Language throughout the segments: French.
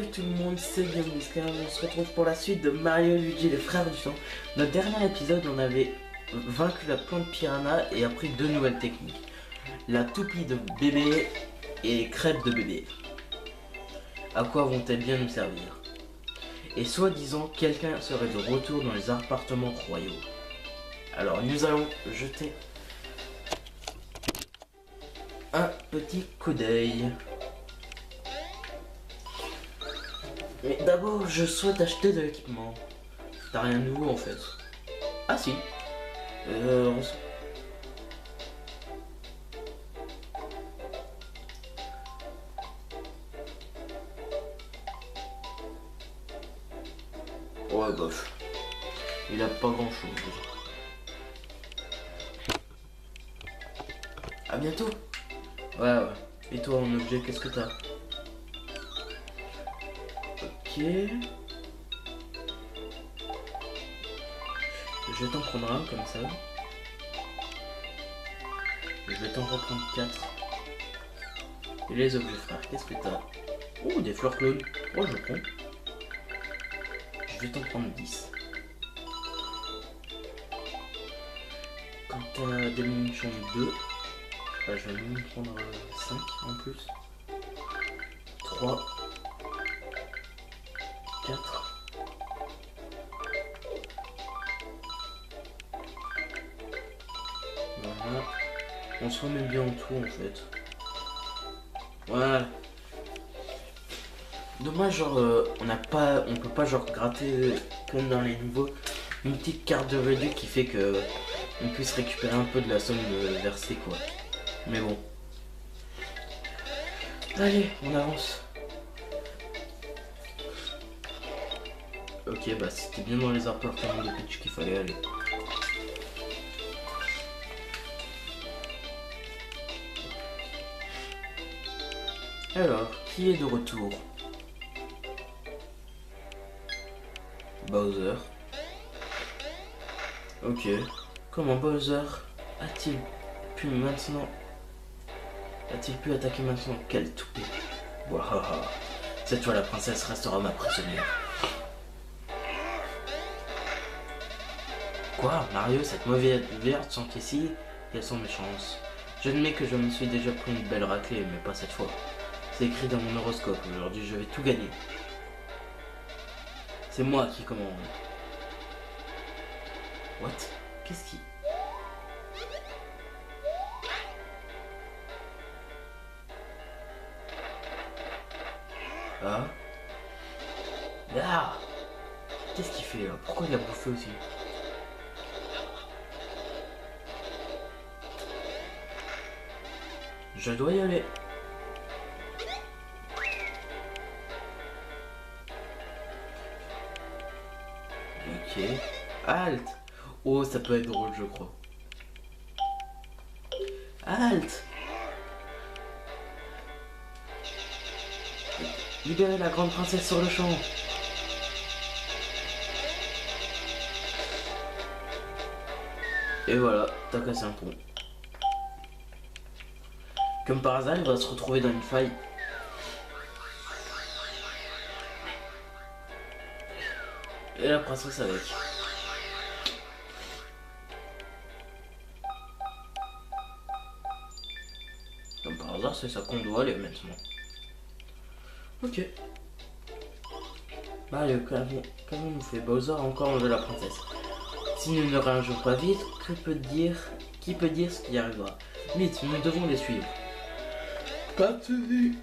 Salut tout le monde, c'est Gameska. On se retrouve pour la suite de Mario et Luigi, les frères du sang. Notre dernier épisode, on avait vaincu la plante piranha et appris deux nouvelles techniques. La toupie de bébé et crêpe de bébé. À quoi vont-elles bien nous servir? Et soi-disant, quelqu'un serait de retour dans les appartements royaux. Alors nous allons jeter un petit coup d'œil. Mais d'abord, je souhaite acheter de l'équipement. T'as rien de nouveau en fait. Ah si. On s- Ouais, bof. Il a pas grand chose. À bientôt. Ouais. Et toi en objet, qu'est-ce que t'as? Ok. Je vais t'en prendre un comme ça. Je vais t'en reprendre 4. Et les objets frères, qu'est-ce que t'as? Oh, des fleurs clones. Oh, je prends. Je vais t'en prendre 10. Quand t'as des munitions 2, bah, je vais même prendre 5 en plus. 3, 4. Voilà. On se remet bien en tout en fait. Voilà. Dommage genre on peut pas genre gratter comme dans les nouveaux une petite carte de réduit qui fait que on puisse récupérer un peu de la somme versée quoi. Mais bon. Allez, on avance. Ok, bah c'était bien dans les appartements de Peach qu'il fallait aller. Alors, qui est de retour? Bowser. Ok. Comment Bowser a-t-il pu maintenant... A-t-il pu attaquer maintenant? Quelle toupie. Wahaha. Cette fois la princesse restera ma prisonnière. Quoi? Mario, cette mauvaise verte sont ici? Quelles sont mes chances? J'admets que je me suis déjà pris une belle raclée, mais pas cette fois. C'est écrit dans mon horoscope, aujourd'hui je vais tout gagner. C'est moi qui commande. What? Qu'est-ce qui... Ah? Ah! Qu'est-ce qu'il fait là? Pourquoi il a bouffé aussi? Je dois y aller. Ok. Halte! Oh, ça peut être drôle, je crois. Halte! Libérez la grande princesse sur le champ. Et voilà, t'as cassé un pont. Comme par hasard, il va se retrouver dans une faille. Et la princesse avec. Comme par hasard, c'est ça qu'on doit aller maintenant. Ok. Mario, qu'avons-nous fait? Bowser a encore mangé la princesse. Si nous ne réagions pas vite, qui peut dire ce qui arrivera? Vite, nous devons les suivre. Pas de soucis.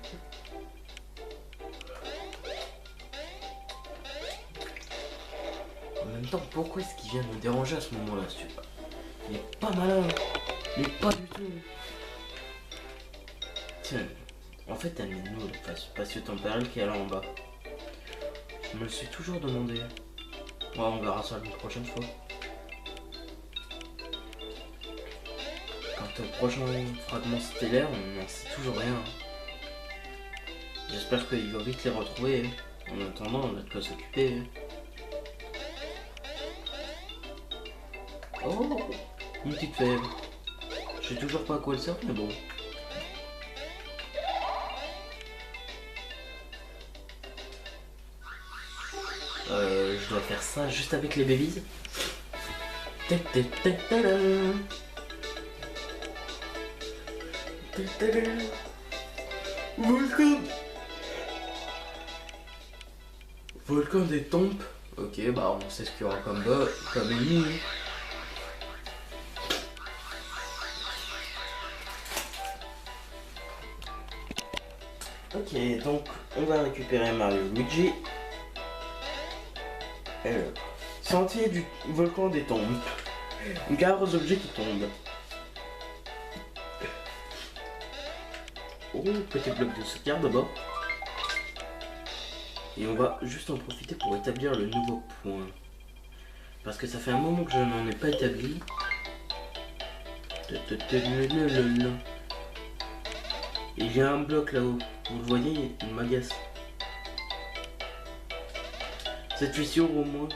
En même temps, pourquoi est-ce qu'il vient nous déranger à ce moment-là, ce type? Il est pas malin. Il est pas du tout. Tiens, en fait, elle est nous, le patient temporel qui est là en bas. Je me le suis toujours demandé. Ouais, on verra ça une prochaine fois. Quant au prochain fragment stellaire, on n'en sait toujours rien. J'espère qu'il va vite les retrouver. En attendant, on a de quoi s'occuper. Oh, une petite fève. Je sais toujours pas à quoi elle sert, mais bon. Je dois faire ça juste avec les babies. Volcan. Volcan des tombes. Ok, bah on sait ce qu'il y aura comme ennemi. Ok, donc on va récupérer Mario Luigi. Sentier du volcan des tombes. Gare aux objets qui tombent. Oh, petit bloc de sauvegarde d'abord. Et on va juste en profiter pour établir le nouveau point. Parce que ça fait un moment que je n'en ai pas établi. Il y a un bloc là-haut. Vous le voyez, il m'agace. Cette fissure au moins.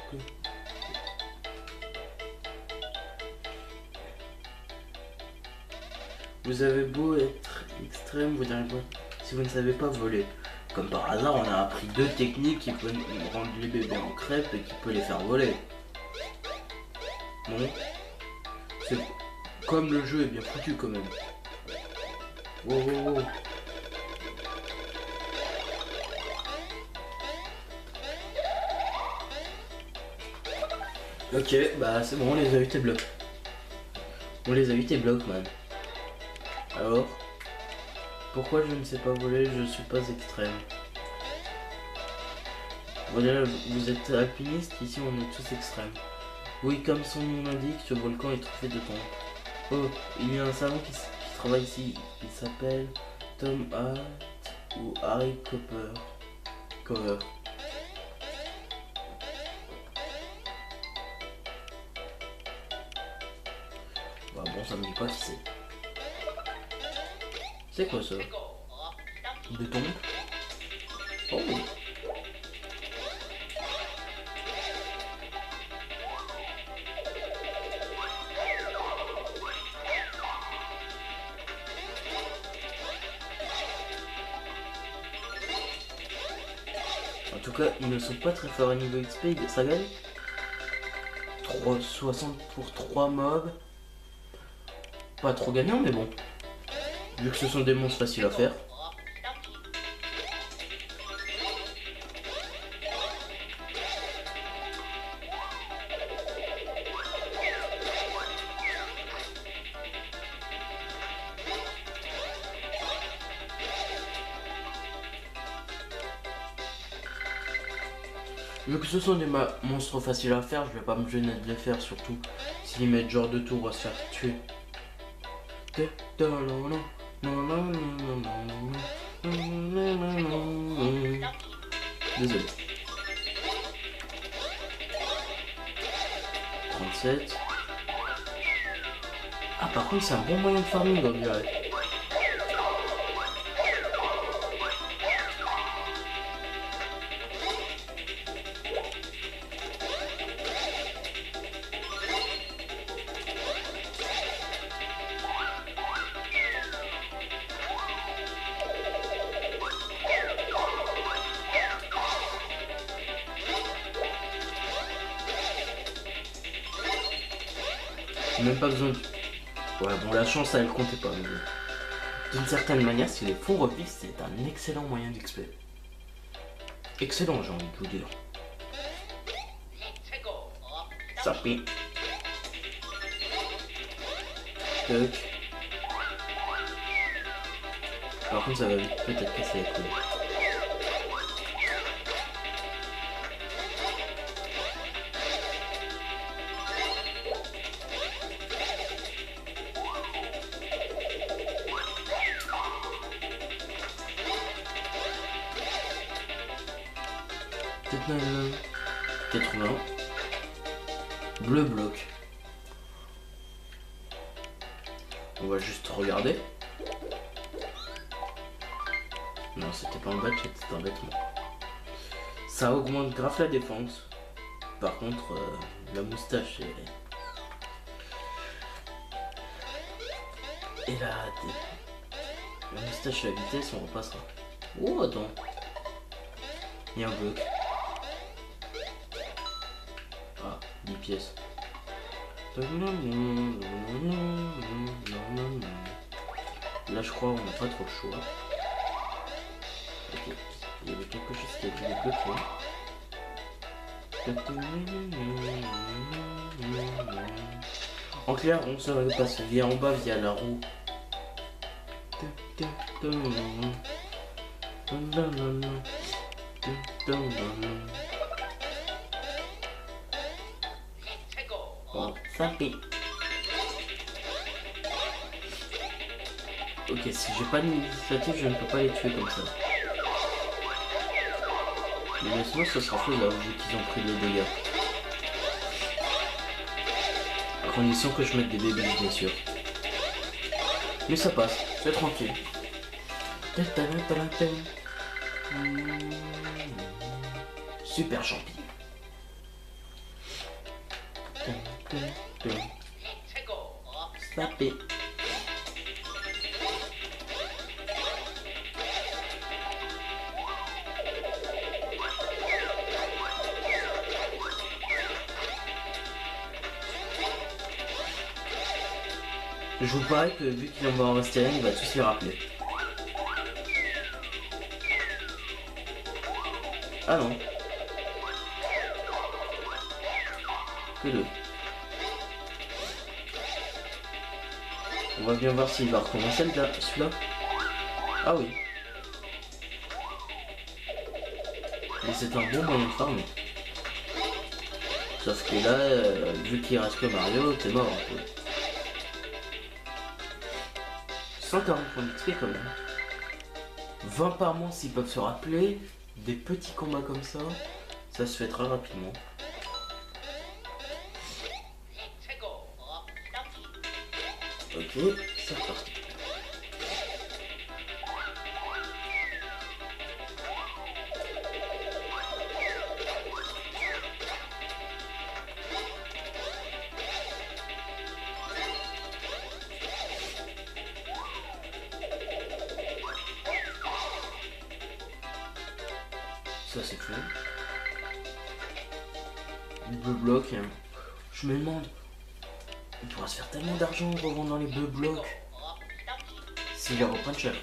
Vous avez beau être extrême, vous n'arrivez pas. Si vous ne savez pas voler. Comme par hasard, on a appris 2 techniques qui peuvent rendre les bébés en crêpes et qui peuvent les faire voler. Bon. C'est comme le jeu est bien foutu quand même. Oh, oh, oh. Ok, bah c'est bon, on les a eu tes blocs. On les a eu tes blocs, man. Alors, pourquoi je ne sais pas voler? Je suis pas extrême. Voilà, vous êtes alpiniste, ici on est tous extrêmes. Oui, comme son nom l'indique, ce volcan est truffé de tombes. Oh, il y a un savant qui travaille ici. Il s'appelle Tom Hart ou Harry Cover. Bah bon, ça me dit pas qui c'est. C'est quoi ça? Des tombes? Oh oui. En tout cas, ils ne sont pas très forts à niveau XP, ça gagne 60 pour 3 mobs. Pas trop gagnant, mais bon. Vu que ce sont des monstres faciles à faire. Vu que ce sont des monstres faciles à faire, je vais pas me gêner de les faire, surtout s'ils mettent genre de tour à se faire tuer. Désolé. 37. Ah par contre c'est un bon moyen de farming on dirait. Même pas besoin de... Ouais bon la chance elle comptait pas mais... D'une certaine manière si les fonds revivent c'est un excellent moyen d'XP. Excellent j'ai envie de vous dire. Ça pique. Toc. Par contre ça va vite peut-être casser la couleur. Peut-être 80. Bleu bloc. On va juste regarder. Non, c'était pas un badge, c'était un vêtement. Ça augmente grave la défense. Par contre, la moustache et la moustache et la vitesse, on repassera. Oh, attends. Il y a un bloc. pièce. Là je crois on n'a pas trop le choix. Ok, il y avait quelque chose qui a dû les bloquer. En clair, on se passe via en bas via la roue. Oh, ça fait. Ok, si j'ai pas d'initiative, je ne peux pas les tuer comme ça. Mais sinon, ça sera faisable vu qu'ils ont pris les dégâts. À condition que je mette des bébés, bien sûr. Mais ça passe, c'est tranquille. Super champi. Snapé. Je vous parie que vu qu'il en va en rester un, il va tous les rappeler. Ah non. Que deux. On va bien voir s'il va recommencer celui-là. Ah oui. Et c'est un bon moyen de farmer. Sauf que là, vu qu'il reste que Mario, t'es mort un peu. 140 points d'XP quand même. 20 par mois s'ils peuvent se rappeler. Des petits combats comme ça se fait très rapidement. Ok, c'est reparti. Ça c'est fait. Bleu bloc. Hein. Je me demande. On pourra se faire tellement d'argent en revendant les bleus blocs. S'ils les reprennent cher.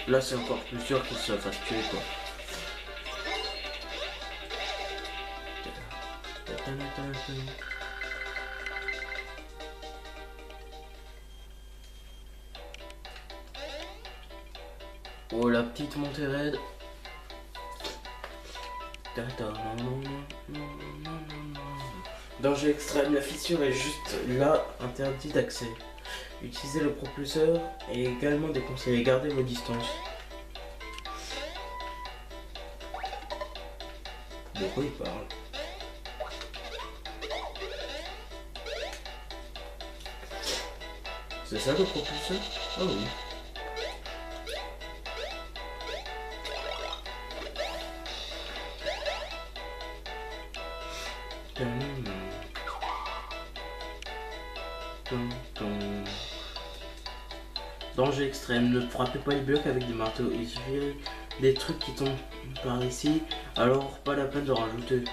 Là c'est encore plus sûr qu'ils se fassent tuer quoi. Oh la petite montée raide. Danger extrême, la fissure est juste là, interdit d'accès. Utilisez le propulseur et également déconseillé, gardez vos distances. De quoi il parle? C'est ça le propulseur? Ah oui. Danger extrême, ne frappez pas les blocs avec des marteaux, il suffit des trucs qui tombent par ici, alors pas la peine de rajouter.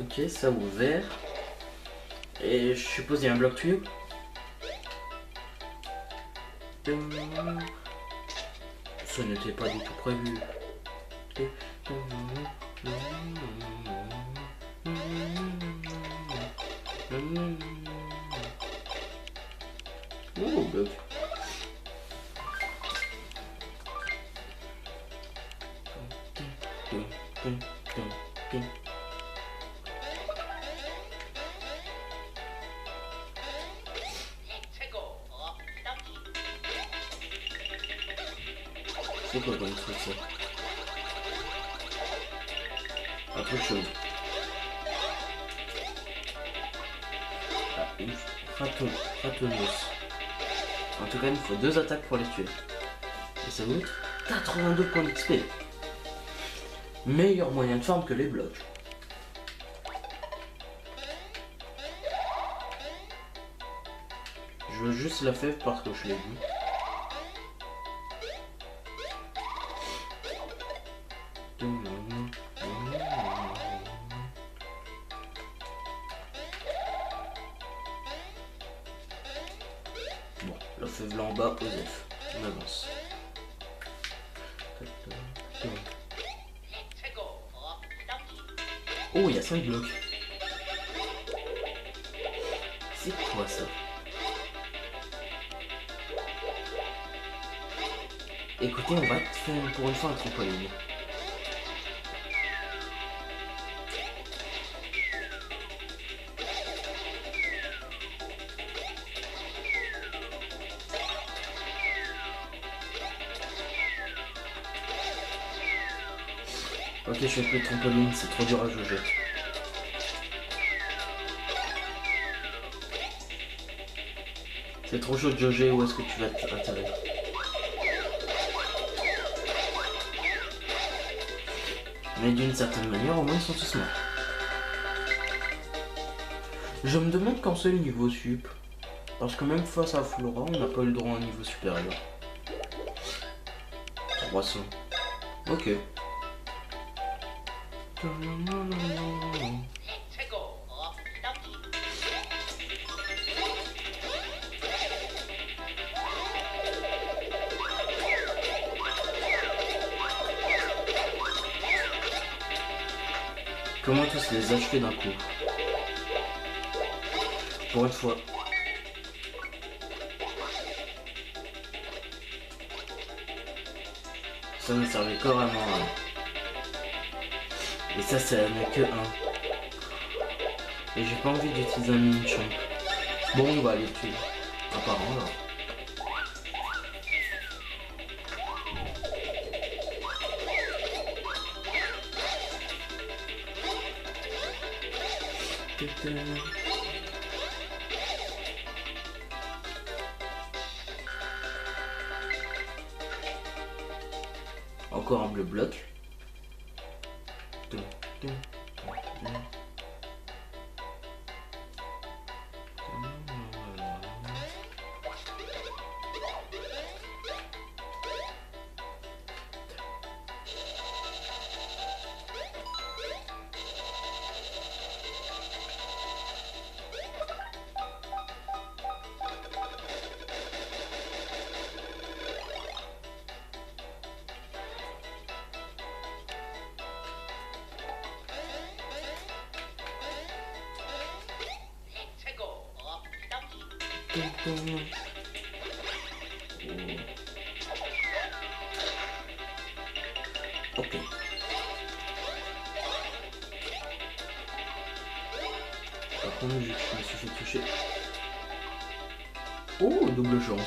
Ok, ça ouvert. Et je suppose il y a un bloc tuyau. Ça n'était pas du tout prévu. Oh, bloc. C'est quoi comme truc ça? Un truc chaud. Ah, une Fratonus. En tout cas, il me faut 2 attaques pour les tuer. Et ça coûte 82 points d'XP. Meilleur moyen de forme que les blocs. Je veux juste la fève parce que je l'ai vu. Bon, la fève là en bas, Osef. On avance. Oh, il y a 5 blocs. C'est quoi ça? Écoutez, on va faire pour une fois un trampoline. Ok, je fais plus de trampoline, c'est trop dur à jauger. C'est trop chaud de jauger, où est-ce que tu vas atterrir? Mais d'une certaine manière, au moins ils sont tous morts. Je me demande quand c'est le niveau sup. Parce que même face à Flora, on n'a pas eu le droit à un niveau supérieur. 300. Ok. Comment tous les acheter d'un coup? Pour une fois. Ça ne servait que vraiment à rien. Et ça n'est que un. Et j'ai pas envie d'utiliser un mini champ. Bon, on va aller tuer. Apparemment là. Encore un bleu bloc. Ok. Par contre, je me suis fait toucher. Oh, double chance.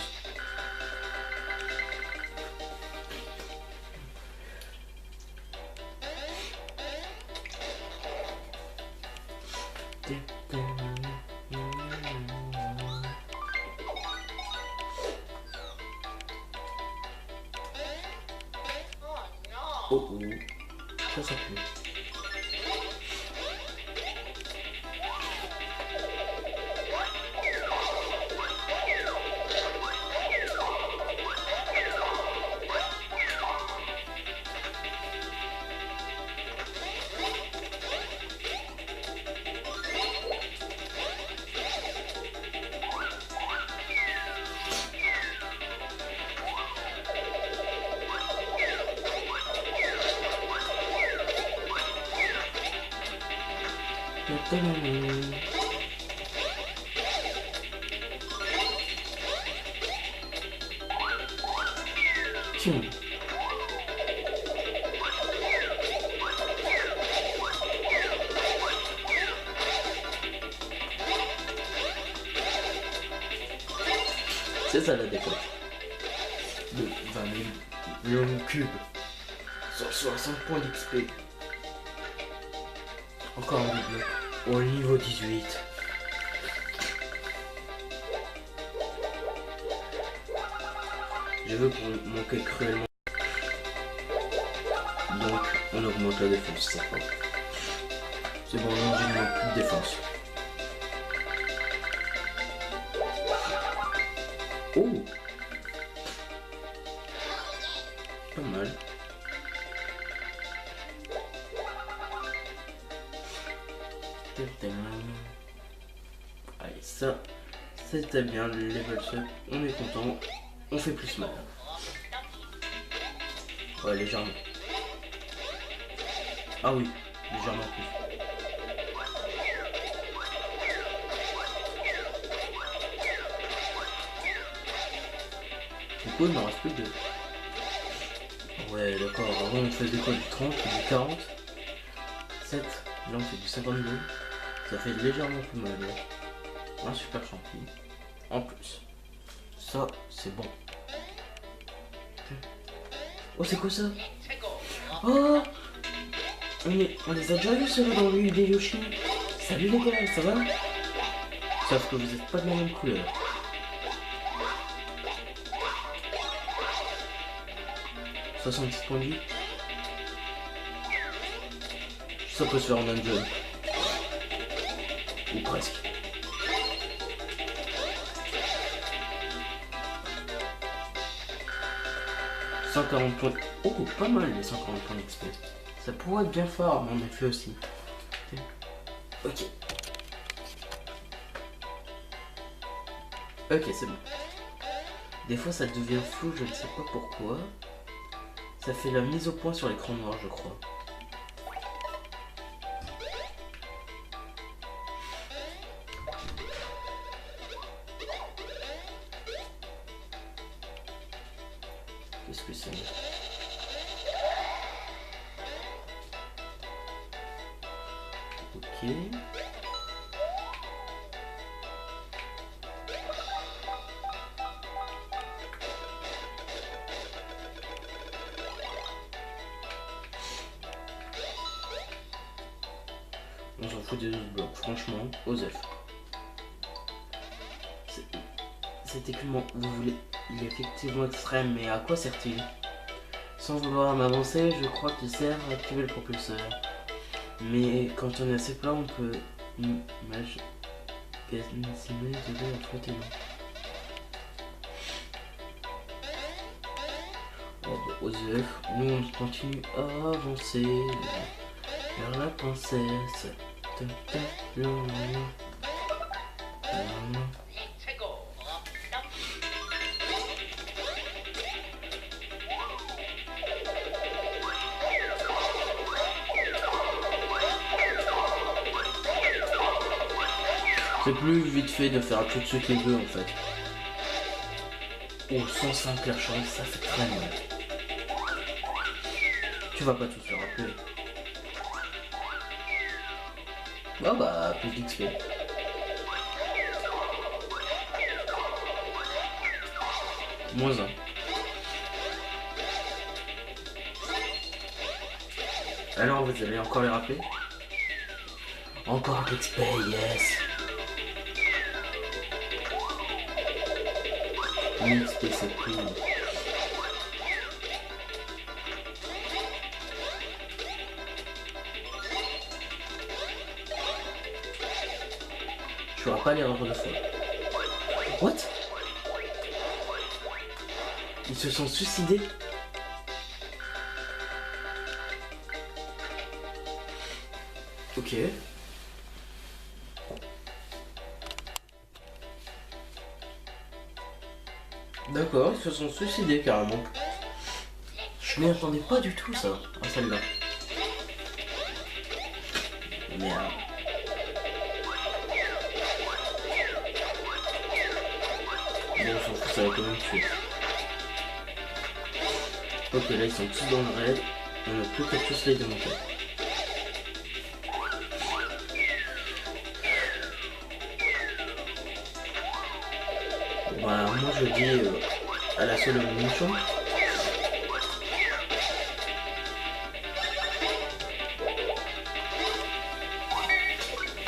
Oh oh, ça pue. Tiens. C'est ça la défaite. De 20 000 millions cubes. 160 points d'XP. Encore un double. Au niveau 18. Je veux pour manquer cruellement. Donc On augmente la défense, ça va. C'est bon, on n'a plus de défense. Oh! Pas mal. Allez, ça, c'était bien, le level up. On est content. On fait plus mal. Ouais, légèrement. Ah oui, légèrement plus. Du coup, il m'en reste plus que 2. Ouais, d'accord. Avant, on faisait quoi? Du 30, du 40, 7. Là, on fait du 52. Ça fait légèrement plus mal. Un super champi. En plus. Ça, c'est bon. Oh, c'est quoi ça? Oh, on les a déjà vus ceux-là dans le des Yoshi. Salut les gars, ça va? Sauf que vous êtes pas de la même couleur. « 66 points de vie. Ça peut se faire en un jeu. Ou presque. « 140 points. Oh, pas mal les 140 points d'XP. Ça pourrait être bien fort, mais en effet aussi. Ok. Ok, c'est bon. Des fois ça devient flou, je ne sais pas pourquoi. Ça fait la mise au point sur l'écran noir, je crois. Qu'est-ce que c'est? Ok. On s'en fout des autres blocs, franchement, Osef. Cet équipement, vous voulez, il est effectivement extrême, mais à quoi sert-il? Sans vouloir m'avancer, je crois qu'il sert à activer le propulseur. Mais quand on est assez plat, on peut imaginer de la flotter. Oh bah, Osef, nous on continue à avancer vers la princesse. C'est plus vite fait de faire tout ce qu'il veut en fait. Oh, 105 la chance, ça fait très mal. Tu vas pas tout faire rappeler. Ah bah, plus d'XP. Moins 1. Alors, vous allez encore les rappeler? Encore de l'XP, yes! l'XP, c'est cool. Je ferai pas l'erreur de fois. What? Ils se sont suicidés? Ok. D'accord, ils se sont suicidés carrément. Je m'y attendais pas du tout ça, à celle-là. Merde. Bon, on s'en fout, ça va quand même tuer. Ok, là ils sont tous dans le raid. On n'a plus qu'à tous les démonter. Voilà, moi je dis à la seule munition.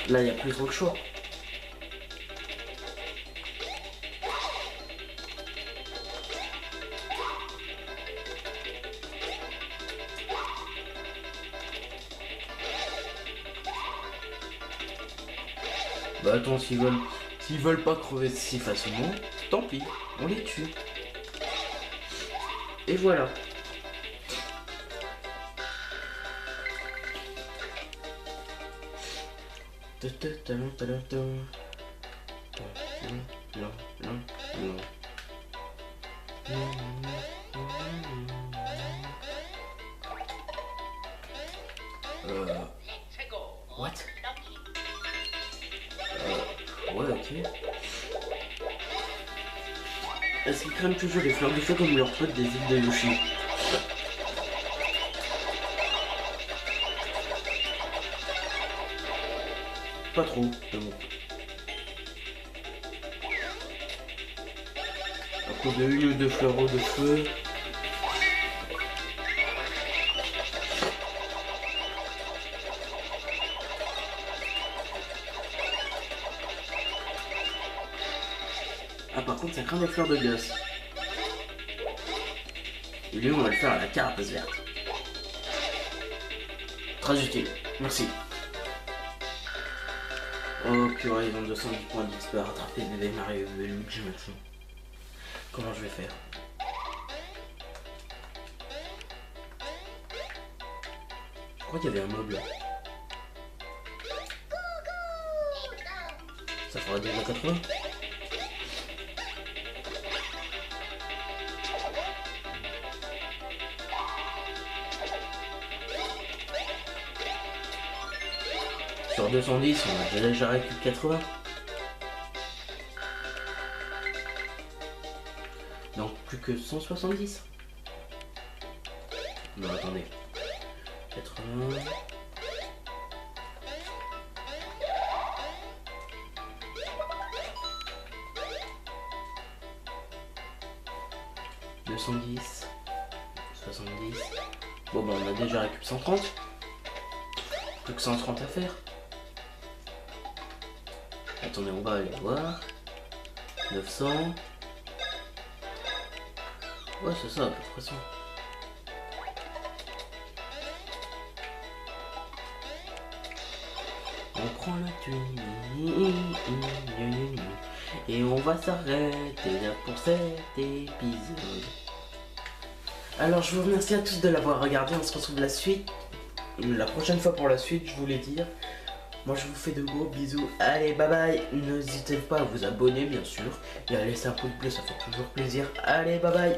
Là, il n'y a plus trop de choix. Bah attends, s'ils veulent pas crever si facilement, tant pis, on les tue. Et voilà. What? Ouais, ok. Est-ce qu'ils craignent toujours les fleurs de feu comme leurs potes des îles de Yoshi? Pas trop, mais bon. À cause de une ou deux fleurs de feu. Ah, par contre, ça craint des fleurs de glace. Et lui, on va le faire à la carapace verte. Très utile, merci. Oh purée, ils ont 210 points d'XP à rattraper bébé Mario et Luigi maintenant. Comment je vais faire? Je crois qu'il y avait un mob là. Ça fera déjà 80. Sur 210, on a déjà récupéré 80. Donc plus que 170. Non, attendez. 80. « 210, 70. Bon bah on a déjà récupéré 130. Plus que 130 à faire. Attendez, on va aller voir. 900. Ouais, c'est ça, à peu près ça. On prend la thune et on va s'arrêter là pour cet épisode. Alors je vous remercie à tous de l'avoir regardé, on se retrouve la prochaine fois pour la suite, je voulais dire. Moi je vous fais de gros bisous, allez bye bye, n'hésitez pas à vous abonner bien sûr, et à laisser un pouce bleu, ça fait toujours plaisir, allez bye bye.